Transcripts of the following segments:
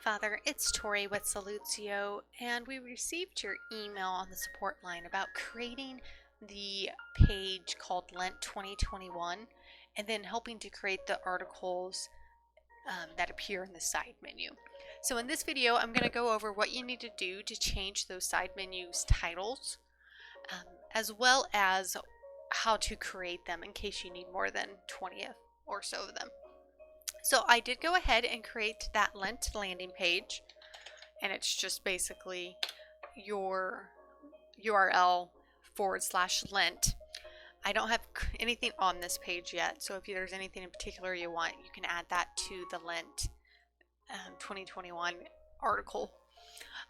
Father, it's Tori with Salutio, and we received your email on the support line about creating the page called Lent 2021 and then helping to create the articles that appear in the side menu. So in this video, I'm going to go over what you need to do to change those side menus titles, as well as how to create them in case you need more than 20 or so of them. So I did go ahead and create that Lent landing page, and it's just basically your URL/Lent. I don't have anything on this page yet, so if there's anything in particular you want, you can add that to the Lent 2021 article.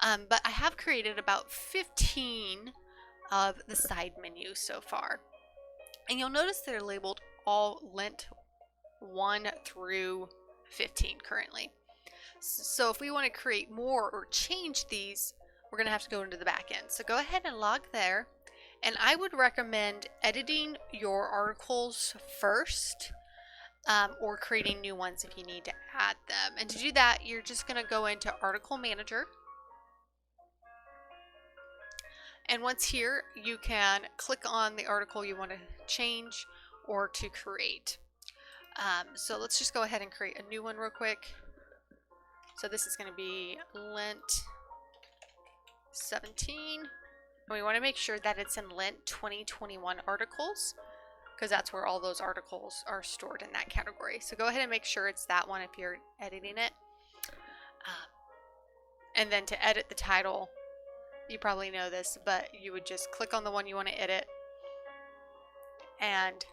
But I have created about 15 of the side menus so far, and you'll notice they're labeled all Lent 1 through 15 currently. So if we want to create more or change these, we're going to have to go into the back end. So go ahead and log there, and I would recommend editing your articles first, or creating new ones if you need to add them. And to do that, you're just going to go into Article Manager, and once here you can click on the article you want to change or to create. So let's just go ahead and create a new one real quick. So this is going to be Lent 17. And we want to make sure that it's in Lent 2021 articles, because that's where all those articles are stored in that category. So go ahead and make sure it's that one if you're editing it. And then to edit the title, you probably know this, but you would just click on the one you want to edit and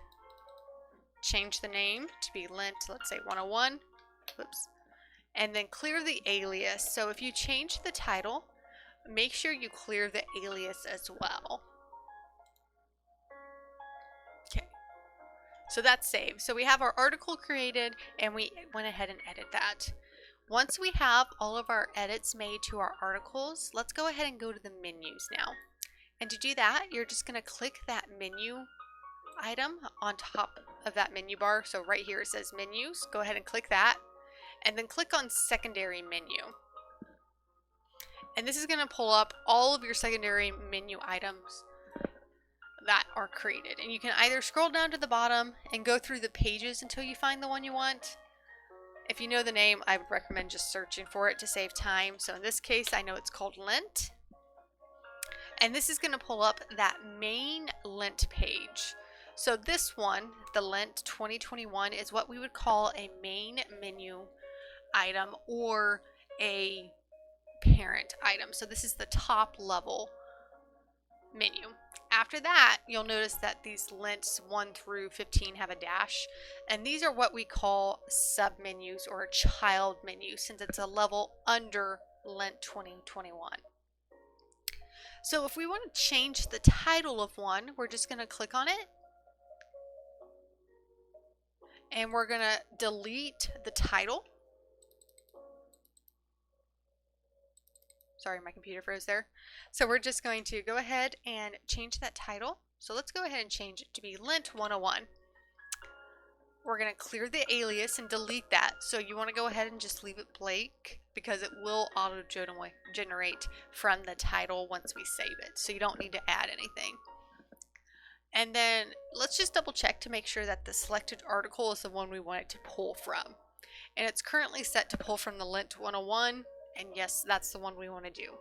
change the name to be Lent, let's say 101, whoops, and then clear the alias. So if you change the title, make sure you clear the alias as well. Okay, so that's saved. So we have our article created, and we went ahead and edited that. Once we have all of our edits made to our articles, let's go ahead and go to the menus now. And to do that, you're just going to click that menu item on top of that menu bar. So right here it says menus. Go ahead and click that, and then click on secondary menu. And this is going to pull up all of your secondary menu items that are created. And you can either scroll down to the bottom and go through the pages until you find the one you want. If you know the name, I would recommend just searching for it to save time. So in this case, I know it's called Lent. And this is going to pull up that main Lent page. So this one, the Lent 2021, is what we would call a main menu item or a parent item. So this is the top level menu. After that, you'll notice that these Lents 1 through 15 have a dash, and these are what we call sub-menus or a child menu, since it's a level under Lent 2021. So if we want to change the title of one, we're just going to click on it, and we're going to delete the title. Sorry, my computer froze there. So we're just going to go ahead and change that title. So let's go ahead and change it to be Lent 101. We're going to clear the alias and delete that. So you want to go ahead and just leave it blank, because it will auto-generate from the title once we save it. So you don't need to add anything. And then let's just double check to make sure that the selected article is the one we want it to pull from. And it's currently set to pull from the Lent 101. And yes, that's the one we want to do.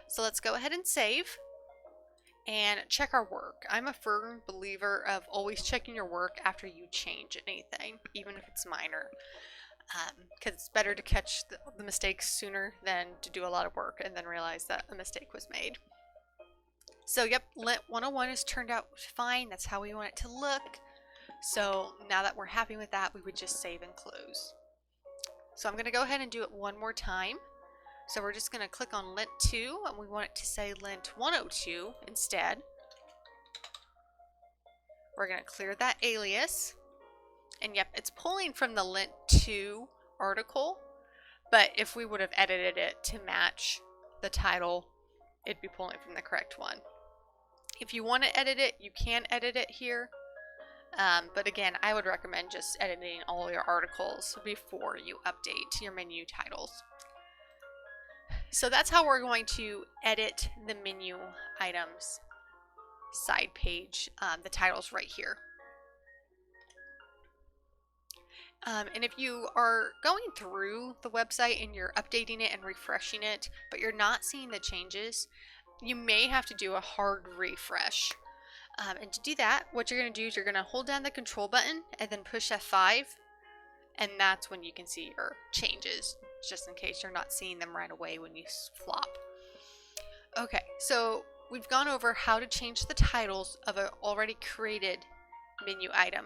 So let's go ahead and save and check our work. I'm a firm believer of always checking your work after you change anything, even if it's minor, because it's better to catch the mistakes sooner than to do a lot of work and then realize that a mistake was made. So yep, Lent 101 has turned out fine. That's how we want it to look. So now that we're happy with that, we would just save and close. So I'm going to go ahead and do it one more time. So we're just going to click on Lent 2, and we want it to say Lent 102 instead. We're going to clear that alias. And yep, it's pulling from the Lent 2 article, but if we would have edited it to match the title, it'd be pulling from the correct one. If you want to edit it, you can edit it here. But again, I would recommend just editing all your articles before you update your menu titles. So that's how we're going to edit the menu items side page, the titles right here. And if you are going through the website and you're updating it and refreshing it, but you're not seeing the changes, you may have to do a hard refresh. And to do that, what you're going to do is you're going to hold down the control button and then push F5, and that's when you can see your changes, just in case you're not seeing them right away when you flop. Okay, so we've gone over how to change the titles of an already created menu item,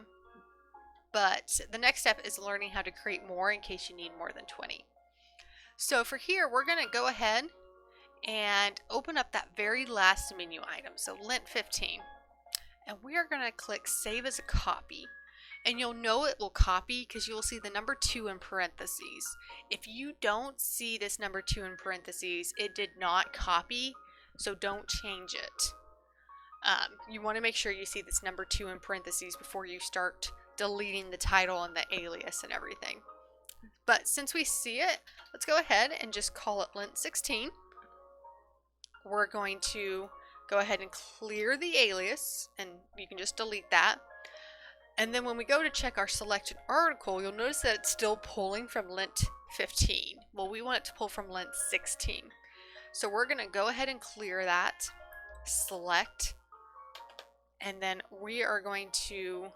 but the next step is learning how to create more in case you need more than 20. So for here, we're going to go ahead and open up that very last menu item, so Lent 15. And we are going to click Save as a Copy. And you'll know it will copy because you'll see the number 2 in parentheses. If you don't see this number 2 in parentheses, it did not copy, so don't change it. You want to make sure you see this number 2 in parentheses before you start deleting the title and the alias and everything. But since we see it, let's go ahead and just call it Lent 16. We're going to go ahead and clear the alias, and you can just delete that. And then when we go to check our selected article, you'll notice that it's still pulling from Lent 15. Well, we want it to pull from Lent 16. So we're going to go ahead and clear that, select, and then we are going to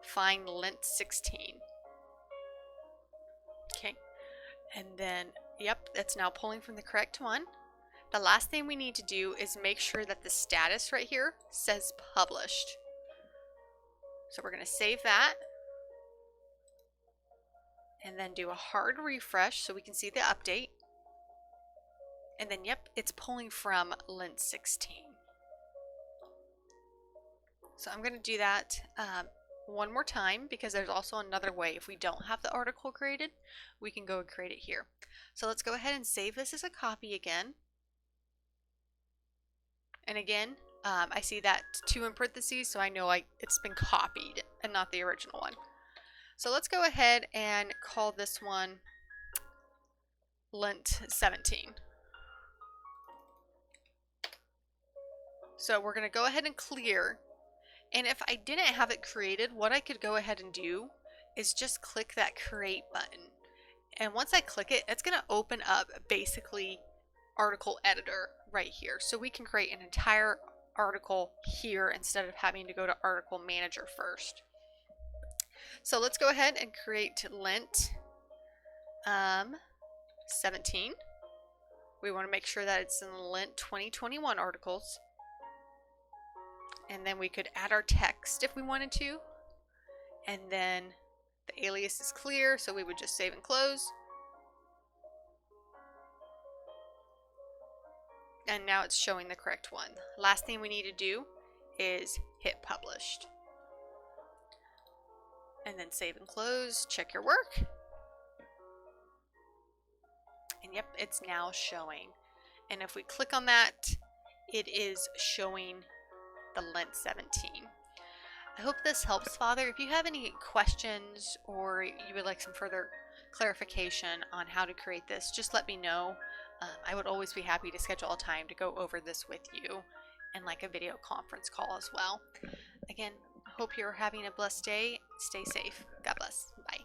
find Lent 16. Okay, and then, yep, that's now pulling from the correct one. The last thing we need to do is make sure that the status right here says published. So we're going to save that and then do a hard refresh so we can see the update. And then, yep, it's pulling from Lent 16. So I'm going to do that one more time because there's also another way. If we don't have the article created, we can go and create it here. So let's go ahead and save this as a copy again. And again, I see that 2 in parentheses, so I know it's been copied and not the original one. So let's go ahead and call this one Lent 17. So we're going to go ahead and clear. And if I didn't have it created, what I could go ahead and do is just click that create button. And once I click it, it's going to open up basically article editor right here. So we can create an entire article here instead of having to go to article manager first. So let's go ahead and create Lent 17. We want to make sure that it's in Lent 2021 articles. And then we could add our text if we wanted to. And then the alias is clear, so we would just save and close. And now it's showing the correct one. Last thing we need to do is hit published. And then save and close, check your work. And yep, it's now showing. And if we click on that, it is showing the Lent 17. I hope this helps, Father. If you have any questions or you would like some further clarification on how to create this, just let me know. I would always be happy to schedule a time to go over this with you and like a video conference call as well. Again, I hope you're having a blessed day. Stay safe. God bless. Bye.